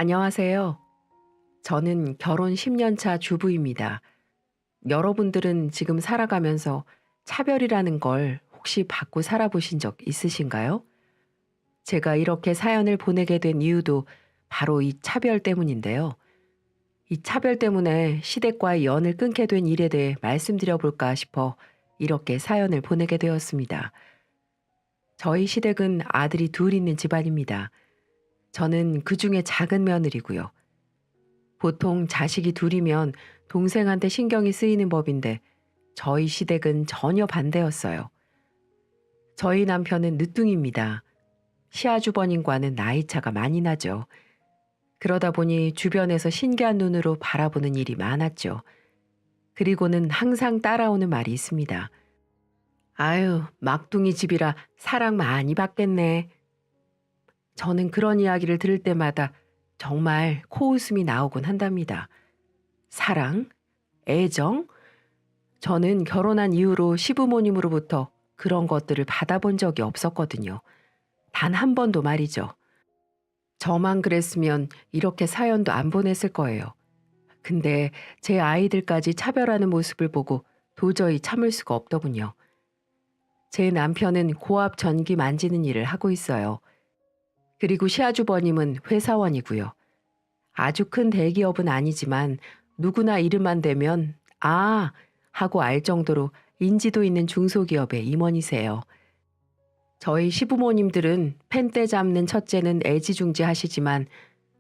안녕하세요. 저는 결혼 10년 차 주부입니다. 여러분들은 지금 살아가면서 차별이라는 걸 혹시 받고 살아보신 적 있으신가요? 제가 이렇게 사연을 보내게 된 이유도 바로 이 차별 때문인데요. 이 차별 때문에 시댁과의 연을 끊게 된 일에 대해 말씀드려 볼까 싶어 이렇게 사연을 보내게 되었습니다. 저희 시댁은 아들이 둘 있는 집안입니다. 저는 그 중에 작은 며느리고요. 보통 자식이 둘이면 동생한테 신경이 쓰이는 법인데 저희 시댁은 전혀 반대였어요. 저희 남편은 늦둥입니다. 시아주버님과는 나이 차가 많이 나죠. 그러다 보니 주변에서 신기한 눈으로 바라보는 일이 많았죠. 그리고는 항상 따라오는 말이 있습니다. 아유, 막둥이 집이라 사랑 많이 받겠네. 저는 그런 이야기를 들을 때마다 정말 코웃음이 나오곤 한답니다. 사랑? 애정? 저는 결혼한 이후로 시부모님으로부터 그런 것들을 받아본 적이 없었거든요. 단 한 번도 말이죠. 저만 그랬으면 이렇게 사연도 안 보냈을 거예요. 근데 제 아이들까지 차별하는 모습을 보고 도저히 참을 수가 없더군요. 제 남편은 고압 전기 만지는 일을 하고 있어요. 그리고 시아주버님은 회사원이고요. 아주 큰 대기업은 아니지만 누구나 이름만 대면 아 하고 알 정도로 인지도 있는 중소기업의 임원이세요. 저희 시부모님들은 펜대 잡는 첫째는 애지중지 하시지만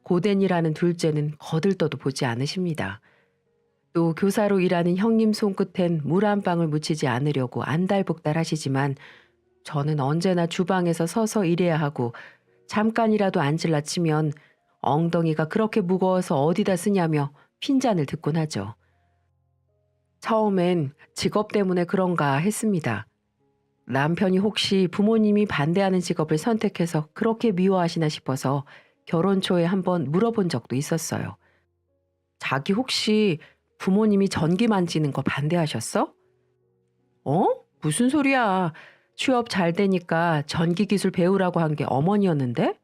고된이라는 둘째는 거들떠도 보지 않으십니다. 또 교사로 일하는 형님 손끝엔 물 한 방울 묻히지 않으려고 안달복달 하시지만 저는 언제나 주방에서 서서 일해야 하고 잠깐이라도 앉을라 치면 엉덩이가 그렇게 무거워서 어디다 쓰냐며 핀잔을 듣곤 하죠. 처음엔 직업 때문에 그런가 했습니다. 남편이 혹시 부모님이 반대하는 직업을 선택해서 그렇게 미워하시나 싶어서 결혼 초에 한번 물어본 적도 있었어요. 자기 혹시 부모님이 전기 만지는 거 반대하셨어? 어? 무슨 소리야. 취업 잘 되니까 전기 기술 배우라고 한 게 어머니였는데?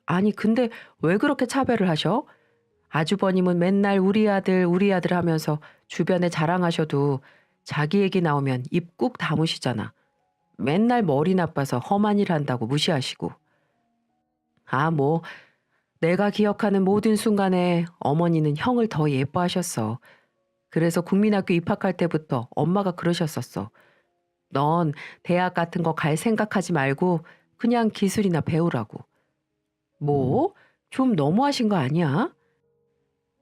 아니, 근데 왜 그렇게 차별을 하셔? 아주버님은 맨날 우리 아들 하면서 주변에 자랑하셔도 자기 얘기 나오면 입 꾹 다무시잖아. 맨날 머리 나빠서 험한 일 한다고 무시하시고. 아, 뭐, 내가 기억하는 모든 순간에 어머니는 형을 더 예뻐하셨어. 그래서 국민학교 입학할 때부터 엄마가 그러셨었어. 넌 대학 같은 거 갈 생각하지 말고 그냥 기술이나 배우라고. 뭐? 좀 너무하신 거 아니야?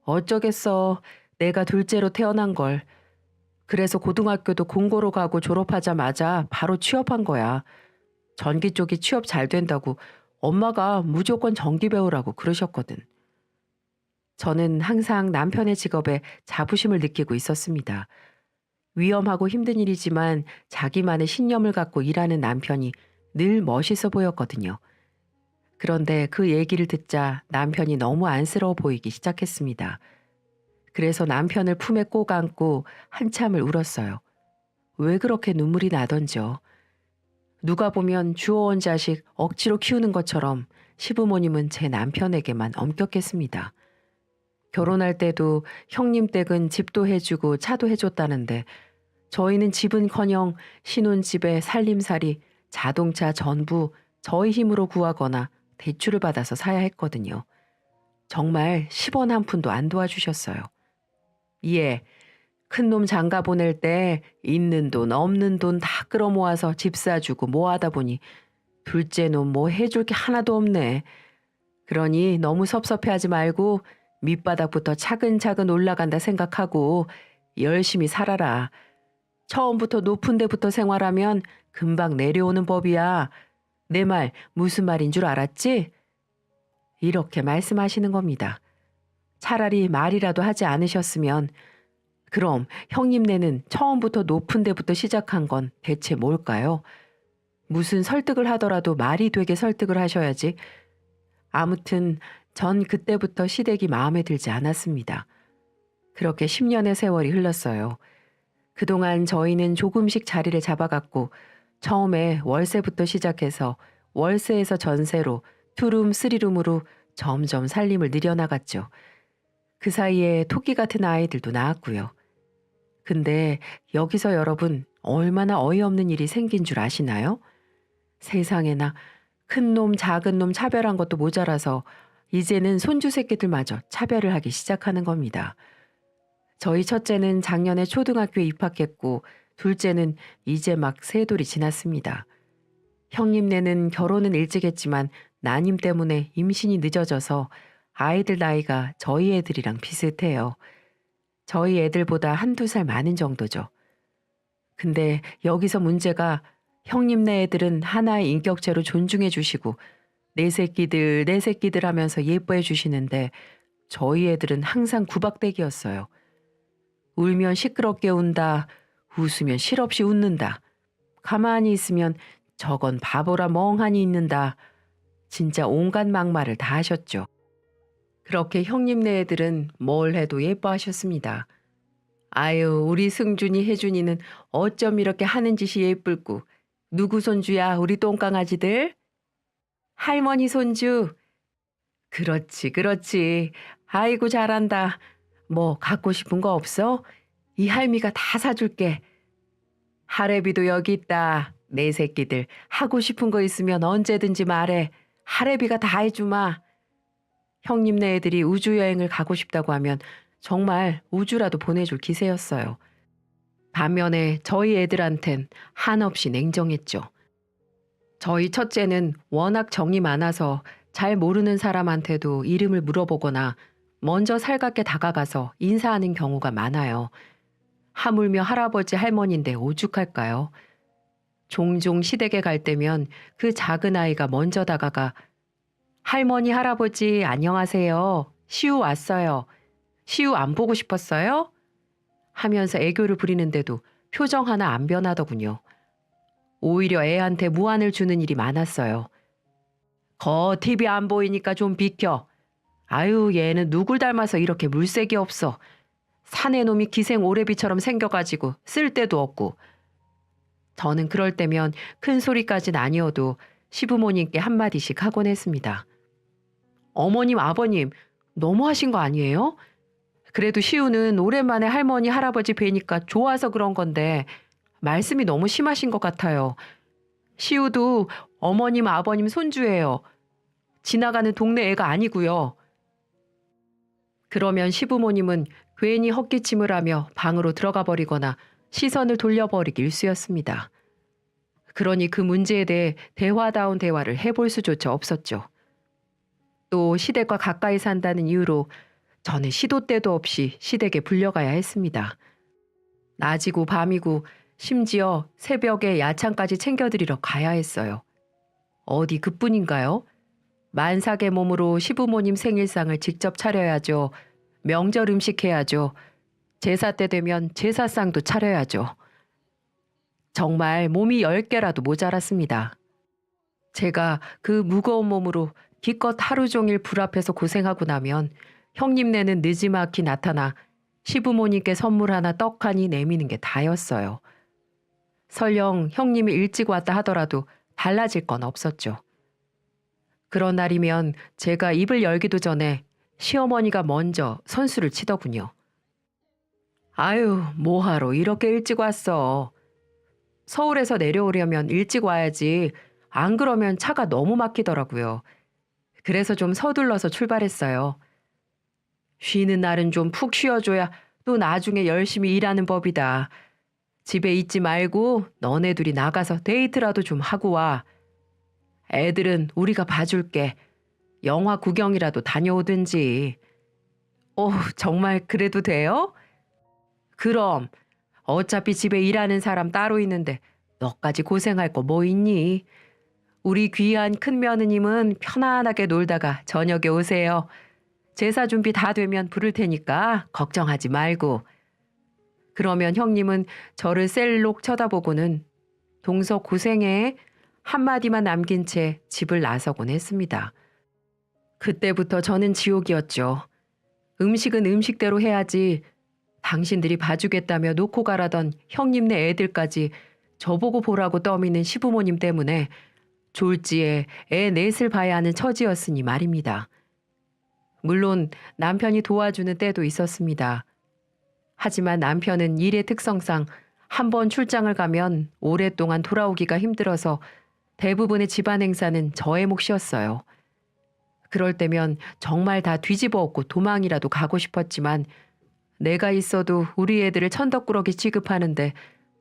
어쩌겠어. 내가 둘째로 태어난 걸. 그래서 고등학교도 공고로 가고 졸업하자마자 바로 취업한 거야. 전기 쪽이 취업 잘 된다고 엄마가 무조건 전기 배우라고 그러셨거든. 저는 항상 남편의 직업에 자부심을 느끼고 있었습니다. 위험하고 힘든 일이지만 자기만의 신념을 갖고 일하는 남편이 늘 멋있어 보였거든요. 그런데 그 얘기를 듣자 남편이 너무 안쓰러워 보이기 시작했습니다. 그래서 남편을 품에 꼭 안고 한참을 울었어요. 왜 그렇게 눈물이 나던지요. 누가 보면 주워온 자식 억지로 키우는 것처럼 시부모님은 제 남편에게만 엄격했습니다. 결혼할 때도 형님 댁은 집도 해주고 차도 해줬다는데 저희는 집은커녕 신혼집에 살림살이 자동차 전부 저희 힘으로 구하거나 대출을 받아서 사야 했거든요. 정말 10원 한 푼도 안 도와주셨어요. 예, 큰놈 장가 보낼 때 있는 돈 없는 돈 다 끌어모아서 집 사주고 뭐하다 보니 둘째 놈 뭐 해줄 게 하나도 없네. 그러니 너무 섭섭해하지 말고 밑바닥부터 차근차근 올라간다 생각하고 열심히 살아라. 처음부터 높은 데부터 생활하면 금방 내려오는 법이야. 내 말 무슨 말인 줄 알았지? 이렇게 말씀하시는 겁니다. 차라리 말이라도 하지 않으셨으면 그럼 형님네는 처음부터 높은 데부터 시작한 건 대체 뭘까요? 무슨 설득을 하더라도 말이 되게 설득을 하셔야지. 아무튼 전 그때부터 시댁이 마음에 들지 않았습니다. 그렇게 10년의 세월이 흘렀어요. 그동안 저희는 조금씩 자리를 잡아갔고 처음에 월세부터 시작해서 월세에서 전세로 투룸, 쓰리룸으로 점점 살림을 늘여나갔죠. 그 사이에 토끼 같은 아이들도 낳았고요. 근데 여기서 여러분 얼마나 어이없는 일이 생긴 줄 아시나요? 세상에나 큰 놈, 작은 놈 차별한 것도 모자라서 이제는 손주 새끼들마저 차별을 하기 시작하는 겁니다. 저희 첫째는 작년에 초등학교에 입학했고 둘째는 이제 막 세 돌이 지났습니다. 형님네는 결혼은 일찍 했지만 난임 때문에 임신이 늦어져서 아이들 나이가 저희 애들이랑 비슷해요. 저희 애들보다 한두 살 많은 정도죠. 근데 여기서 문제가 형님네 애들은 하나의 인격체로 존중해 주시고 내 새끼들 내 새끼들 하면서 예뻐해 주시는데 저희 애들은 항상 구박대기였어요. 울면 시끄럽게 운다, 웃으면 실없이 웃는다. 가만히 있으면 저건 바보라 멍하니 있는다. 진짜 온갖 막말을 다 하셨죠. 그렇게 형님네 애들은 뭘 해도 예뻐하셨습니다. 아유, 우리 승준이 혜준이는 어쩜 이렇게 하는 짓이 예쁠고 누구 손주야 우리 똥강아지들? 할머니 손주. 그렇지 그렇지. 아이고 잘한다. 뭐 갖고 싶은 거 없어? 이 할미가 다 사줄게. 할애비도 여기 있다. 내 새끼들 하고 싶은 거 있으면 언제든지 말해. 할애비가 다 해주마. 형님네 애들이 우주여행을 가고 싶다고 하면 정말 우주라도 보내줄 기세였어요. 반면에 저희 애들한텐 한없이 냉정했죠. 저희 첫째는 워낙 정이 많아서 잘 모르는 사람한테도 이름을 물어보거나 먼저 살갑게 다가가서 인사하는 경우가 많아요. 하물며 할아버지 할머니인데 오죽할까요? 종종 시댁에 갈 때면 그 작은 아이가 먼저 다가가 할머니 할아버지 안녕하세요. 시우 왔어요. 시우 안 보고 싶었어요? 하면서 애교를 부리는데도 표정 하나 안 변하더군요. 오히려 애한테 무안을 주는 일이 많았어요. 거 TV 안 보이니까 좀 비켜. 아유 얘는 누굴 닮아서 이렇게 물색이 없어. 사내 놈이 기생 오래비처럼 생겨가지고 쓸데도 없고. 저는 그럴 때면 큰 소리까진 아니어도 시부모님께 한마디씩 하곤 했습니다. 어머님 아버님 너무하신 거 아니에요? 그래도 시우는 오랜만에 할머니 할아버지 뵈니까 좋아서 그런 건데 말씀이 너무 심하신 것 같아요. 시우도 어머님 아버님 손주예요. 지나가는 동네 애가 아니고요. 그러면 시부모님은 괜히 헛기침을 하며 방으로 들어가 버리거나 시선을 돌려버리기 일쑤였습니다. 그러니 그 문제에 대해 대화다운 대화를 해볼 수조차 없었죠. 또 시댁과 가까이 산다는 이유로 저는 시도 때도 없이 시댁에 불려가야 했습니다. 낮이고 밤이고 심지어 새벽에 야찬까지 챙겨드리러 가야 했어요. 어디 그뿐인가요? 만삭의 몸으로 시부모님 생일상을 직접 차려야죠. 명절 음식 해야죠. 제사 때 되면 제사상도 차려야죠. 정말 몸이 10개라도 모자랐습니다. 제가 그 무거운 몸으로 기껏 하루 종일 불 앞에서 고생하고 나면 형님네는 느지막이 나타나 시부모님께 선물 하나 떡 하니 내미는 게 다였어요. 설령 형님이 일찍 왔다 하더라도 달라질 건 없었죠. 그런 날이면 제가 입을 열기도 전에 시어머니가 먼저 선수를 치더군요. 아유, 뭐하러 이렇게 일찍 왔어. 서울에서 내려오려면 일찍 와야지. 안 그러면 차가 너무 막히더라고요. 그래서 좀 서둘러서 출발했어요. 쉬는 날은 좀 푹 쉬어줘야 또 나중에 열심히 일하는 법이다. 집에 있지 말고 너네 둘이 나가서 데이트라도 좀 하고 와. 애들은 우리가 봐줄게. 영화 구경이라도 다녀오든지. 정말 그래도 돼요? 그럼. 어차피 집에 일하는 사람 따로 있는데 너까지 고생할 거 뭐 있니? 우리 귀한 큰며느님은 편안하게 놀다가 저녁에 오세요. 제사 준비 다 되면 부를 테니까 걱정하지 말고. 그러면 형님은 저를 셀록 쳐다보고는 동서 고생해 한마디만 남긴 채 집을 나서곤 했습니다. 그때부터 저는 지옥이었죠. 음식은 음식대로 해야지. 당신들이 봐주겠다며 놓고 가라던 형님네 애들까지 저보고 보라고 떠미는 시부모님 때문에 졸지에 애 넷을 봐야 하는 처지였으니 말입니다. 물론 남편이 도와주는 때도 있었습니다. 하지만 남편은 일의 특성상 한 번 출장을 가면 오랫동안 돌아오기가 힘들어서 대부분의 집안 행사는 저의 몫이었어요. 그럴 때면 정말 다 뒤집어 엎고 도망이라도 가고 싶었지만 내가 있어도 우리 애들을 천덕꾸러기 취급하는데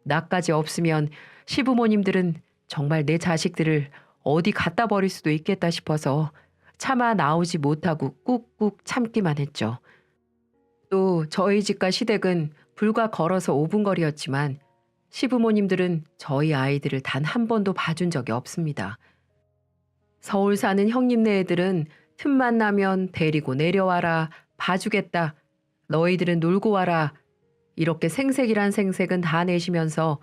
나까지 없으면 시부모님들은 정말 내 자식들을 어디 갖다 버릴 수도 있겠다 싶어서 차마 나오지 못하고 꾹꾹 참기만 했죠. 또 저희 집과 시댁은 불과 걸어서 5분 거리였지만 시부모님들은 저희 아이들을 단 한 번도 봐준 적이 없습니다. 서울 사는 형님네 애들은 틈만 나면 데리고 내려와라, 봐주겠다, 너희들은 놀고 와라, 이렇게 생색이란 생색은 다 내시면서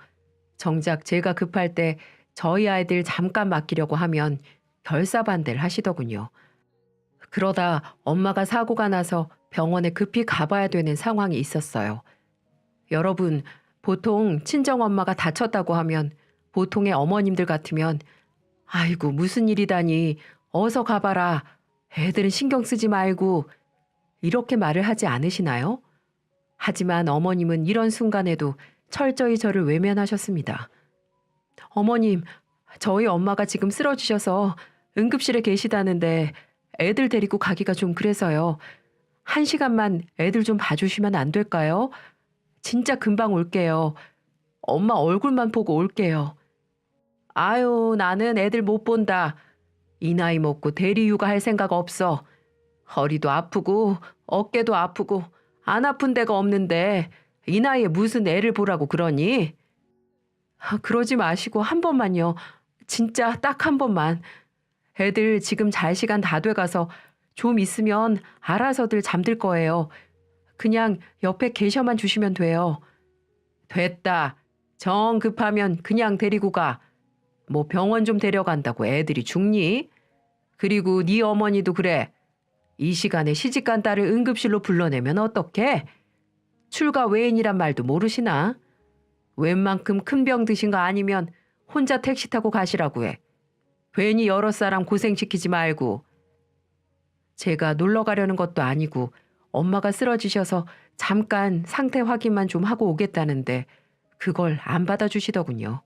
정작 제가 급할 때 저희 아이들 잠깐 맡기려고 하면 결사반대를 하시더군요. 그러다 엄마가 사고가 나서 병원에 급히 가봐야 되는 상황이 있었어요. 여러분, 보통 친정엄마가 다쳤다고 하면 보통의 어머님들 같으면 아이고 무슨 일이다니 어서 가봐라, 애들은 신경 쓰지 말고 이렇게 말을 하지 않으시나요? 하지만 어머님은 이런 순간에도 철저히 저를 외면하셨습니다. 어머님, 저희 엄마가 지금 쓰러지셔서 응급실에 계시다는데 애들 데리고 가기가 좀 그래서요. 1시간만 애들 좀 봐주시면 안 될까요? 진짜 금방 올게요. 엄마 얼굴만 보고 올게요. 아유, 나는 애들 못 본다. 이 나이 먹고 대리육아 할 생각 없어. 허리도 아프고 어깨도 아프고 안 아픈 데가 없는데 이 나이에 무슨 애를 보라고 그러니? 그러지 마시고 한 번만요. 진짜 딱 한 번만. 애들 지금 잘 시간 다 돼가서 좀 있으면 알아서들 잠들 거예요. 그냥 옆에 계셔만 주시면 돼요. 됐다. 정 급하면 그냥 데리고 가. 뭐 병원 좀 데려간다고 애들이 죽니? 그리고 네 어머니도 그래. 이 시간에 시집간 딸을 응급실로 불러내면 어떡해? 출가 외인이란 말도 모르시나? 웬만큼 큰 병 드신 거 아니면 혼자 택시 타고 가시라고 해. 괜히 여러 사람 고생시키지 말고. 제가 놀러 가려는 것도 아니고 엄마가 쓰러지셔서 잠깐 상태 확인만 좀 하고 오겠다는데 그걸 안 받아주시더군요.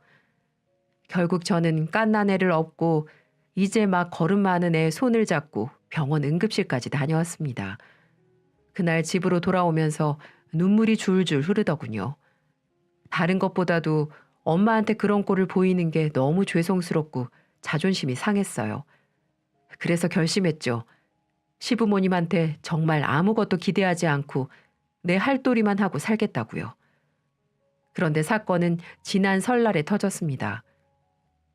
결국 저는 갓난 애를 업고 이제 막 걸음 많은 애 손을 잡고 병원 응급실까지 다녀왔습니다. 그날 집으로 돌아오면서 눈물이 줄줄 흐르더군요. 다른 것보다도 엄마한테 그런 꼴을 보이는 게 너무 죄송스럽고 자존심이 상했어요. 그래서 결심했죠. 시부모님한테 정말 아무것도 기대하지 않고 내 할도리만 하고 살겠다고요. 그런데 사건은 지난 설날에 터졌습니다.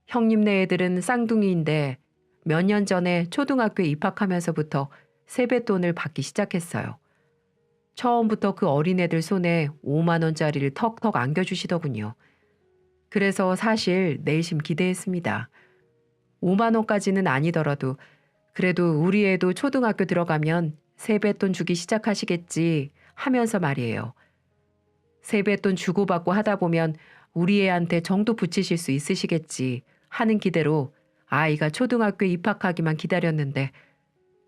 형님네 애들은 쌍둥이인데 몇 년 전에 초등학교에 입학하면서부터 세뱃돈을 받기 시작했어요. 처음부터 그 어린애들 손에 5만 원짜리를 턱턱 안겨주시더군요. 그래서 사실 내심 기대했습니다. 5만 원까지는 아니더라도 그래도 우리 애도 초등학교 들어가면 세뱃돈 주기 시작하시겠지 하면서 말이에요. 세뱃돈 주고받고 하다 보면 우리 애한테 정도 붙이실 수 있으시겠지 하는 기대로 아이가 초등학교에 입학하기만 기다렸는데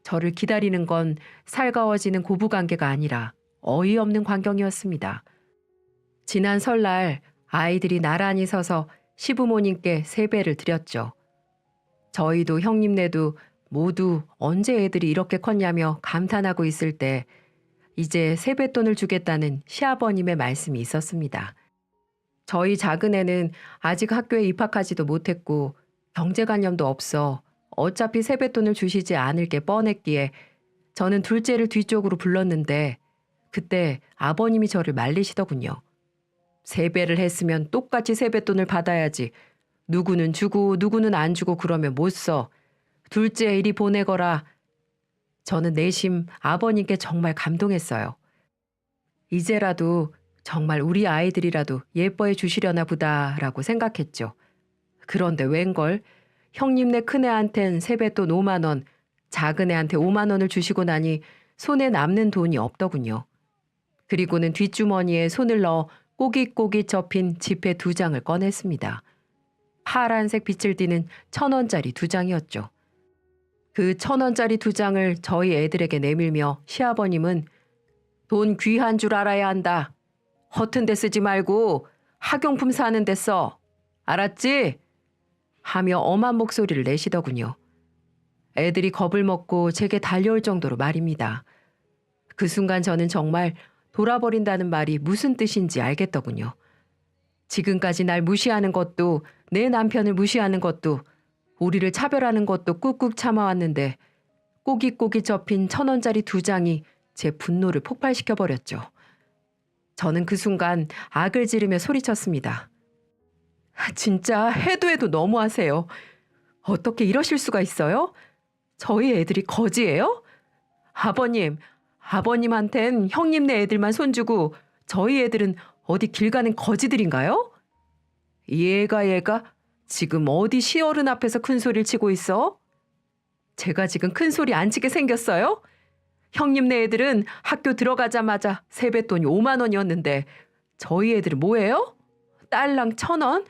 저를 기다리는 건 살가워지는 고부관계가 아니라 어이없는 광경이었습니다. 지난 설날 아이들이 나란히 서서 시부모님께 세배를 드렸죠. 저희도 형님네도 모두 언제 애들이 이렇게 컸냐며 감탄하고 있을 때 이제 세뱃돈을 주겠다는 시아버님의 말씀이 있었습니다. 저희 작은 애는 아직 학교에 입학하지도 못했고 경제관념도 없어 어차피 세뱃돈을 주시지 않을 게 뻔했기에 저는 둘째를 뒤쪽으로 불렀는데 그때 아버님이 저를 말리시더군요. 세배를 했으면 똑같이 세뱃돈을 받아야지. 누구는 주고 누구는 안 주고 그러면 못 써. 둘째 이리 보내거라. 저는 내심 아버님께 정말 감동했어요. 이제라도 정말 우리 아이들이라도 예뻐해 주시려나 보다라고 생각했죠. 그런데 웬걸 형님네 큰애한텐 세뱃돈 5만 원, 작은 애한테 5만 원을 주시고 나니 손에 남는 돈이 없더군요. 그리고는 뒷주머니에 손을 넣어 꼬깃꼬깃 접힌 지폐 2장을 꺼냈습니다. 파란색 빛을 띠는 1,000원짜리 2장이었죠. 그 1,000원짜리 2장을 저희 애들에게 내밀며 시아버님은 돈 귀한 줄 알아야 한다. 허튼 데 쓰지 말고 학용품 사는 데 써. 알았지? 하며 엄한 목소리를 내시더군요. 애들이 겁을 먹고 제게 달려올 정도로 말입니다. 그 순간 저는 정말 돌아버린다는 말이 무슨 뜻인지 알겠더군요. 지금까지 날 무시하는 것도 내 남편을 무시하는 것도 우리를 차별하는 것도 꾹꾹 참아왔는데 꼬깃꼬깃 접힌 1,000원짜리 2장이 제 분노를 폭발시켜버렸죠. 저는 그 순간 악을 지르며 소리쳤습니다. 진짜 해도 너무하세요. 어떻게 이러실 수가 있어요? 저희 애들이 거지예요? 아버님한텐 형님네 애들만 손주고 저희 애들은 어디 길 가는 거지들인가요? 얘가 지금 어디 시어른 앞에서 큰 소리를 치고 있어? 제가 지금 큰 소리 안 치게 생겼어요? 형님네 애들은 학교 들어가자마자 세뱃돈이 5만 원이었는데 저희 애들은 뭐예요? 딸랑 1,000원?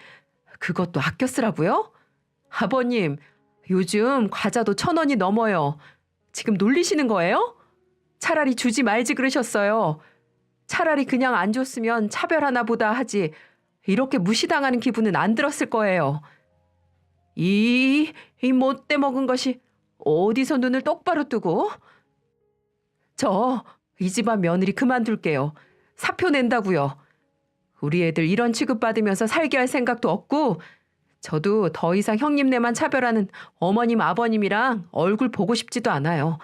그것도 아껴 쓰라고요? 아버님, 요즘 과자도 1,000원이 넘어요. 지금 놀리시는 거예요? 차라리 주지 말지 그러셨어요. 차라리 그냥 안 줬으면 차별하나 보다 하지 이렇게 무시당하는 기분은 안 들었을 거예요. 이 못돼 먹은 것이 어디서 눈을 똑바로 뜨고? 저 이 집안 며느리 그만둘게요. 사표 낸다고요. 우리 애들 이런 취급받으면서 살게 할 생각도 없고 저도 더 이상 형님네만 차별하는 어머님 아버님이랑 얼굴 보고 싶지도 않아요.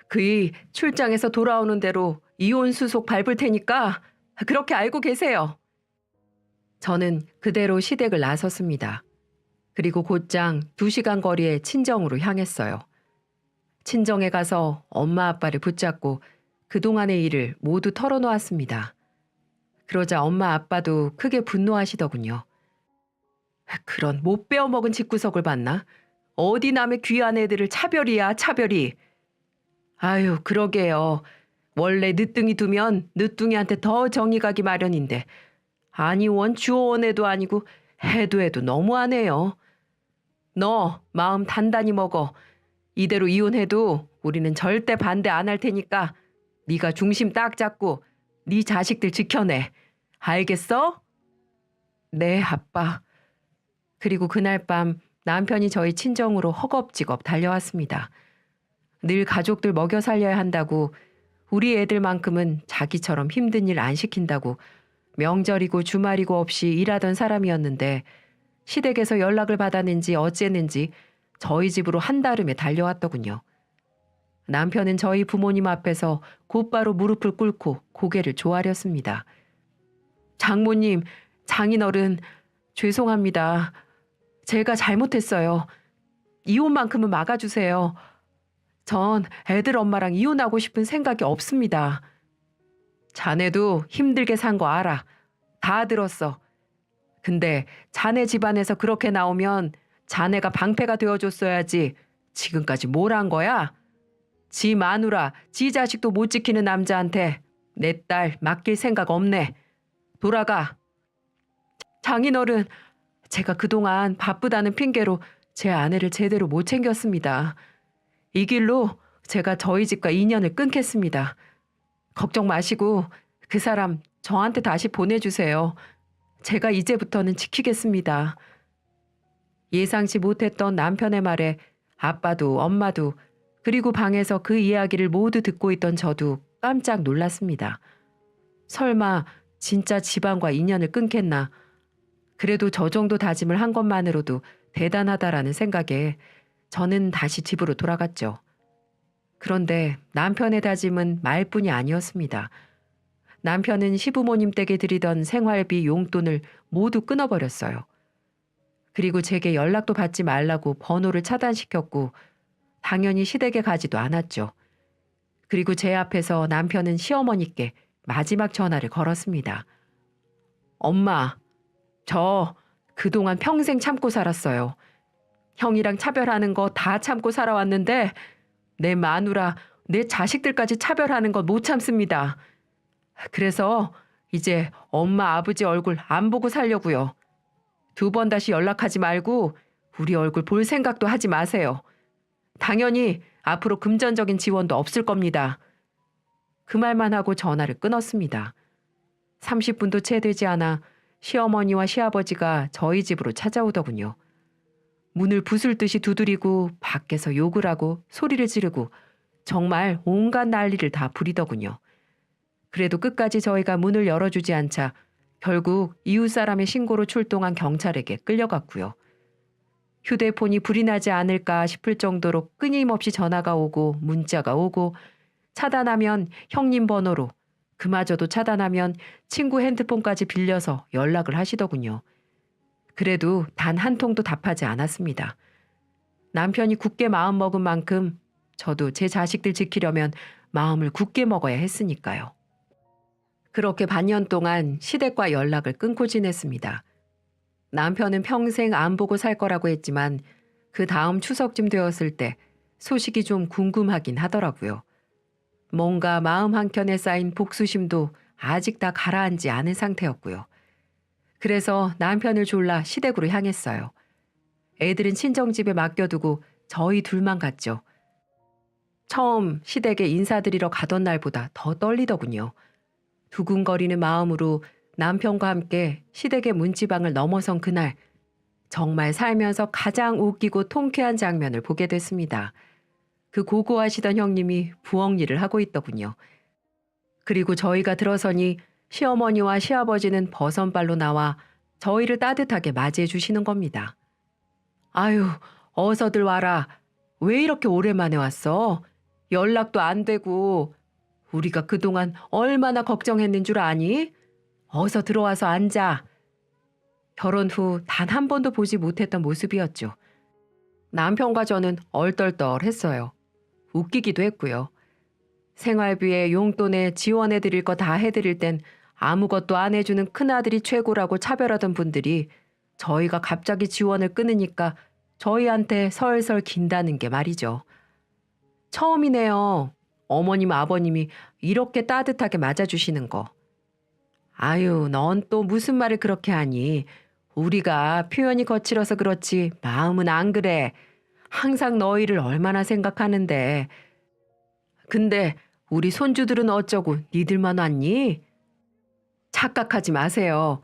그이 출장에서 돌아오는 대로 이혼 수속 밟을 테니까 그렇게 알고 계세요. 저는 그대로 시댁을 나섰습니다. 그리고 곧장 2시간 거리의 친정으로 향했어요. 친정에 가서 엄마 아빠를 붙잡고 그동안의 일을 모두 털어놓았습니다. 그러자 엄마 아빠도 크게 분노하시더군요. 그런 못 배워먹은 집구석을 봤나? 어디 남의 귀한 애들을 차별이야 차별이. 아유 그러게요. 원래 늦둥이 두면 늦둥이한테 더 정이 가기 마련인데 아니 원 주어원 애도 아니고 해도 너무하네요. 너 마음 단단히 먹어. 이대로 이혼해도 우리는 절대 반대 안 할 테니까 네가 중심 딱 잡고 네 자식들 지켜내. 알겠어? 네, 아빠. 그리고 그날 밤 남편이 저희 친정으로 허겁지겁 달려왔습니다. 늘 가족들 먹여 살려야 한다고 우리 애들만큼은 자기처럼 힘든 일 안 시킨다고 명절이고 주말이고 없이 일하던 사람이었는데 시댁에서 연락을 받았는지 어쨌는지 저희 집으로 한달음에 달려왔더군요. 남편은 저희 부모님 앞에서 곧바로 무릎을 꿇고 고개를 조아렸습니다. 장모님, 장인어른, 죄송합니다. 제가 잘못했어요. 이혼만큼은 막아주세요. 전 애들 엄마랑 이혼하고 싶은 생각이 없습니다. 자네도 힘들게 산 거 알아. 다 들었어. 근데 자네 집안에서 그렇게 나오면 자네가 방패가 되어줬어야지. 지금까지 뭘 한 거야? 지 마누라, 지 자식도 못 지키는 남자한테 내 딸 맡길 생각 없네. 돌아가. 장인어른, 제가 그동안 바쁘다는 핑계로 제 아내를 제대로 못 챙겼습니다. 이 길로 제가 저희 집과 인연을 끊겠습니다. 걱정 마시고 그 사람 저한테 다시 보내주세요. 제가 이제부터는 지키겠습니다. 예상치 못했던 남편의 말에 아빠도 엄마도 그리고 방에서 그 이야기를 모두 듣고 있던 저도 깜짝 놀랐습니다. 설마 진짜 집안과 인연을 끊겠나. 그래도 저 정도 다짐을 한 것만으로도 대단하다라는 생각에 저는 다시 집으로 돌아갔죠. 그런데 남편의 다짐은 말뿐이 아니었습니다. 남편은 시부모님 댁에 드리던 생활비 용돈을 모두 끊어버렸어요. 그리고 제게 연락도 받지 말라고 번호를 차단시켰고 당연히 시댁에 가지도 않았죠. 그리고 제 앞에서 남편은 시어머니께 마지막 전화를 걸었습니다. 엄마, 저 그동안 평생 참고 살았어요. 형이랑 차별하는 거 다 참고 살아왔는데 내 마누라, 내 자식들까지 차별하는 거 못 참습니다. 그래서 이제 엄마 아버지 얼굴 안 보고 살려고요. 2번 다시 연락하지 말고 우리 얼굴 볼 생각도 하지 마세요. 당연히 앞으로 금전적인 지원도 없을 겁니다. 그 말만 하고 전화를 끊었습니다. 30분도 채 되지 않아 시어머니와 시아버지가 저희 집으로 찾아오더군요. 문을 부술듯이 두드리고 밖에서 욕을 하고 소리를 지르고 정말 온갖 난리를 다 부리더군요. 그래도 끝까지 저희가 문을 열어주지 않자 결국 이웃 사람의 신고로 출동한 경찰에게 끌려갔고요. 휴대폰이 불이 나지 않을까 싶을 정도로 끊임없이 전화가 오고 문자가 오고 차단하면 형님 번호로 그마저도 차단하면 친구 핸드폰까지 빌려서 연락을 하시더군요. 그래도 단 한 통도 답하지 않았습니다. 남편이 굳게 마음먹은 만큼 저도 제 자식들 지키려면 마음을 굳게 먹어야 했으니까요. 그렇게 반년 동안 시댁과 연락을 끊고 지냈습니다. 남편은 평생 안 보고 살 거라고 했지만 그 다음 추석쯤 되었을 때 소식이 좀 궁금하긴 하더라고요. 뭔가 마음 한켠에 쌓인 복수심도 아직 다 가라앉지 않은 상태였고요. 그래서 남편을 졸라 시댁으로 향했어요. 애들은 친정집에 맡겨두고 저희 둘만 갔죠. 처음 시댁에 인사드리러 가던 날보다 더 떨리더군요. 두근거리는 마음으로 남편과 함께 시댁의 문지방을 넘어선 그날, 정말 살면서 가장 웃기고 통쾌한 장면을 보게 됐습니다. 그 고고하시던 형님이 부엌 일을 하고 있더군요. 그리고 저희가 들어서니 시어머니와 시아버지는 버선발로 나와 저희를 따뜻하게 맞이해 주시는 겁니다. 아유, 어서들 와라. 왜 이렇게 오랜만에 왔어? 연락도 안 되고 우리가 그동안 얼마나 걱정했는 줄 아니? 어서 들어와서 앉아. 결혼 후 단 한 번도 보지 못했던 모습이었죠. 남편과 저는 얼떨떨했어요. 웃기기도 했고요. 생활비에 용돈에 지원해드릴 거 다 해드릴 땐 아무것도 안 해주는 큰아들이 최고라고 차별하던 분들이 저희가 갑자기 지원을 끊으니까 저희한테 설설 긴다는 게 말이죠. 처음이네요. 어머님 아버님이 이렇게 따뜻하게 맞아주시는 거. 아유, 넌 또 무슨 말을 그렇게 하니? 우리가 표현이 거칠어서 그렇지 마음은 안 그래. 항상 너희를 얼마나 생각하는데. 근데 우리 손주들은 어쩌고 니들만 왔니? 착각하지 마세요.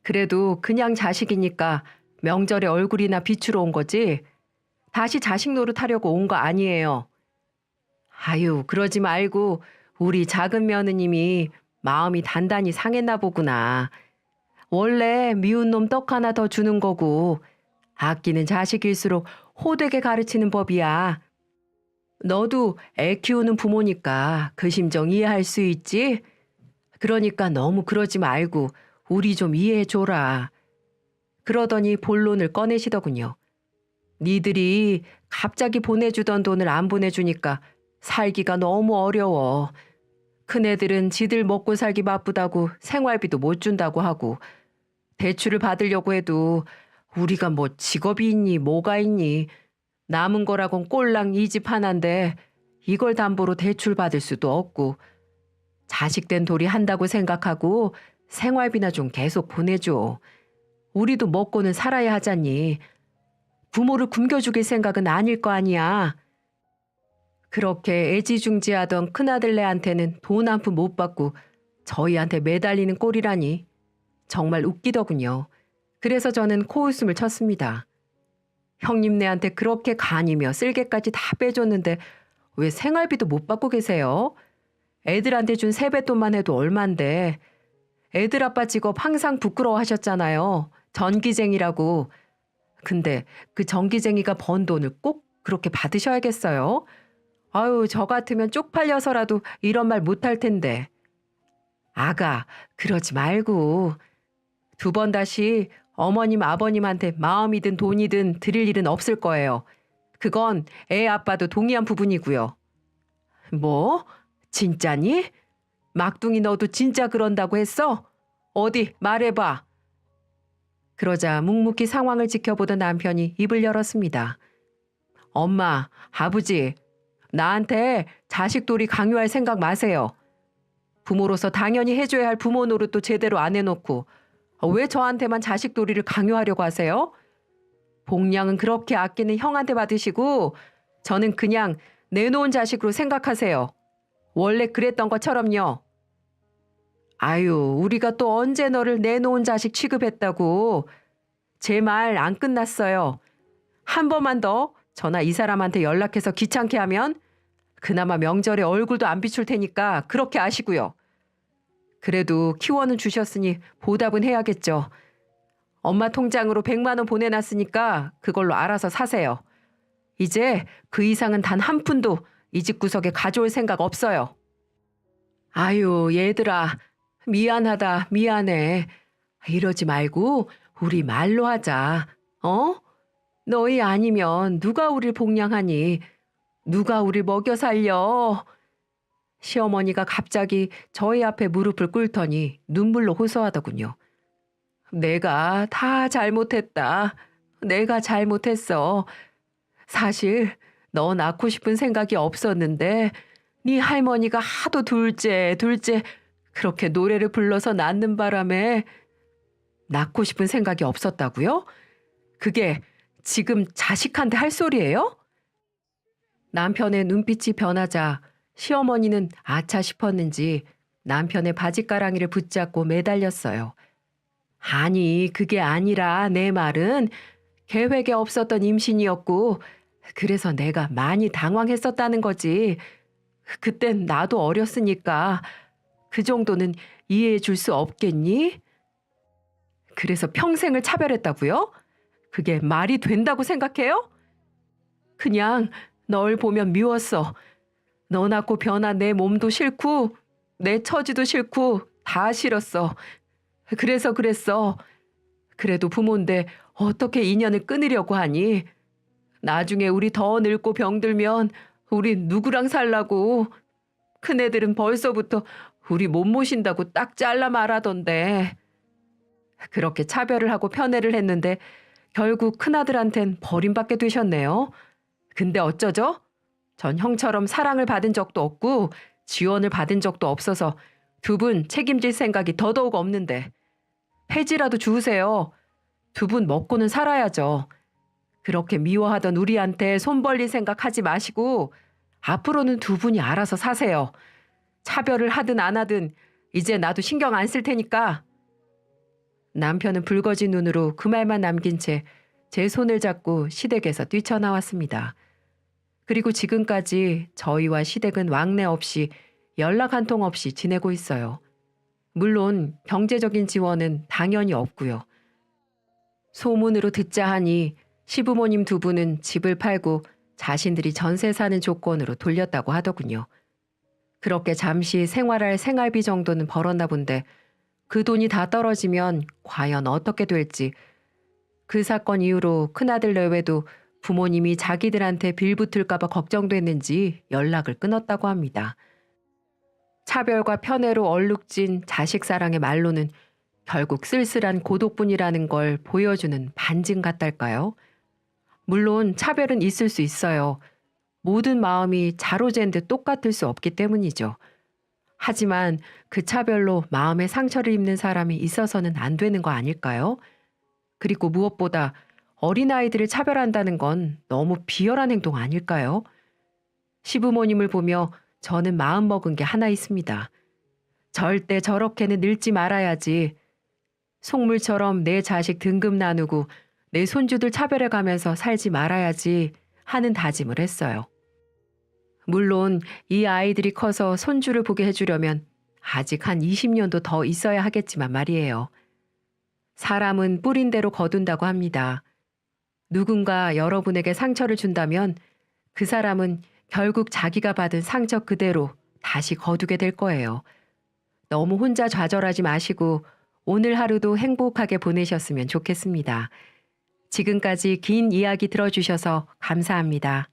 그래도 그냥 자식이니까 명절에 얼굴이나 비추러 온 거지. 다시 자식 노릇하려고 온 거 아니에요. 아유, 그러지 말고 우리 작은 며느님이 마음이 단단히 상했나 보구나. 원래 미운 놈 떡 하나 더 주는 거고 아끼는 자식일수록 호되게 가르치는 법이야. 너도 애 키우는 부모니까 그 심정 이해할 수 있지? 그러니까 너무 그러지 말고 우리 좀 이해해줘라. 그러더니 본론을 꺼내시더군요. 니들이 갑자기 보내주던 돈을 안 보내주니까 살기가 너무 어려워. 큰애들은 지들 먹고 살기 바쁘다고 생활비도 못 준다고 하고 대출을 받으려고 해도 우리가 뭐 직업이 있니 뭐가 있니 남은 거라곤 꼴랑 이 집 하나인데 이걸 담보로 대출 받을 수도 없고 자식된 돌이 한다고 생각하고 생활비나 좀 계속 보내줘. 우리도 먹고는 살아야 하잖니. 부모를 굶겨 죽일 생각은 아닐 거 아니야. 그렇게 애지중지하던 큰아들네한테는 돈 한 푼 못 받고 저희한테 매달리는 꼴이라니 정말 웃기더군요. 그래서 저는 코웃음을 쳤습니다. 형님네한테 그렇게 간이며 쓸개까지 다 빼줬는데 왜 생활비도 못 받고 계세요? 애들한테 준 세뱃돈만 해도 얼만데. 애들 아빠 직업 항상 부끄러워하셨잖아요. 전기쟁이라고. 근데 그 전기쟁이가 번 돈을 꼭 그렇게 받으셔야겠어요? 아유, 저 같으면 쪽팔려서라도 이런 말 못할 텐데. 아가, 그러지 말고. 두 번 다시 어머님 아버님한테 마음이든 돈이든 드릴 일은 없을 거예요. 그건 애 아빠도 동의한 부분이고요. 뭐? 진짜니? 막둥이 너도 진짜 그런다고 했어? 어디 말해봐. 그러자 묵묵히 상황을 지켜보던 남편이 입을 열었습니다. 엄마, 아버지, 나한테 자식돌이 강요할 생각 마세요. 부모로서 당연히 해줘야 할 부모 노릇도 제대로 안 해놓고 왜 저한테만 자식돌이를 강요하려고 하세요? 복량은 그렇게 아끼는 형한테 받으시고 저는 그냥 내놓은 자식으로 생각하세요. 원래 그랬던 것처럼요. 아유, 우리가 또 언제 너를 내놓은 자식 취급했다고. 제 말 안 끝났어요. 한 번만 더 전화 이 사람한테 연락해서 귀찮게 하면 그나마 명절에 얼굴도 안 비출 테니까 그렇게 아시고요. 그래도 키워는 주셨으니 보답은 해야겠죠. 엄마 통장으로 100만 원 보내놨으니까 그걸로 알아서 사세요. 이제 그 이상은 단 한 푼도 이 집 구석에 가져올 생각 없어요. 아유, 얘들아. 미안하다, 미안해. 이러지 말고 우리 말로 하자. 어? 너희 아니면 누가 우릴 복량하니? 누가 우릴 먹여 살려? 시어머니가 갑자기 저희 앞에 무릎을 꿇더니 눈물로 호소하더군요. 내가 다 잘못했다. 내가 잘못했어. 사실 너 낳고 싶은 생각이 없었는데 네 할머니가 하도 둘째 그렇게 노래를 불러서 낳는 바람에 낳고 싶은 생각이 없었다고요? 그게 지금 자식한테 할 소리예요? 남편의 눈빛이 변하자 시어머니는 아차 싶었는지 남편의 바짓가랑이를 붙잡고 매달렸어요. 아니, 그게 아니라 내 말은 계획에 없었던 임신이었고 그래서 내가 많이 당황했었다는 거지. 그땐 나도 어렸으니까 그 정도는 이해해 줄 수 없겠니? 그래서 평생을 차별했다고요? 그게 말이 된다고 생각해요? 그냥 널 보면 미웠어. 너 낳고 변한 내 몸도 싫고 내 처지도 싫고 다 싫었어. 그래서 그랬어. 그래도 부모인데 어떻게 인연을 끊으려고 하니? 나중에 우리 더 늙고 병들면 우리 누구랑 살라고? 큰애들은 벌써부터 우리 못 모신다고 딱 잘라 말하던데. 그렇게 차별을 하고 편애를 했는데 결국 큰아들한텐 버림받게 되셨네요. 근데 어쩌죠? 전 형처럼 사랑을 받은 적도 없고 지원을 받은 적도 없어서 두 분 책임질 생각이 더더욱 없는데 폐지라도 주우세요. 두 분 먹고는 살아야죠. 그렇게 미워하던 우리한테 손 벌릴 생각하지 마시고 앞으로는 두 분이 알아서 사세요. 차별을 하든 안 하든 이제 나도 신경 안 쓸 테니까. 남편은 붉어진 눈으로 그 말만 남긴 채 제 손을 잡고 시댁에서 뛰쳐나왔습니다. 그리고 지금까지 저희와 시댁은 왕래 없이 연락 한 통 없이 지내고 있어요. 물론 경제적인 지원은 당연히 없고요. 소문으로 듣자 하니 시부모님 두 분은 집을 팔고 자신들이 전세 사는 조건으로 돌렸다고 하더군요. 그렇게 잠시 생활할 생활비 정도는 벌었나 본데 그 돈이 다 떨어지면 과연 어떻게 될지 그 사건 이후로 큰아들 내외도 부모님이 자기들한테 빌붙을까 봐 걱정됐는지 연락을 끊었다고 합니다. 차별과 편애로 얼룩진 자식 사랑의 말로는 결국 쓸쓸한 고독뿐이라는 걸 보여주는 반증 같달까요? 물론 차별은 있을 수 있어요. 모든 마음이 자로잰 듯 똑같을 수 없기 때문이죠. 하지만 그 차별로 마음의 상처를 입는 사람이 있어서는 안 되는 거 아닐까요? 그리고 무엇보다 어린아이들을 차별한다는 건 너무 비열한 행동 아닐까요? 시부모님을 보며 저는 마음먹은 게 하나 있습니다. 절대 저렇게는 늙지 말아야지. 속물처럼 내 자식 등급 나누고 내 손주들 차별해가면서 살지 말아야지 하는 다짐을 했어요. 물론 이 아이들이 커서 손주를 보게 해주려면 아직 한 20년도 더 있어야 하겠지만 말이에요. 사람은 뿌린 대로 거둔다고 합니다. 누군가 여러분에게 상처를 준다면 그 사람은 결국 자기가 받은 상처 그대로 다시 거두게 될 거예요. 너무 혼자 좌절하지 마시고 오늘 하루도 행복하게 보내셨으면 좋겠습니다. 지금까지 긴 이야기 들어주셔서 감사합니다.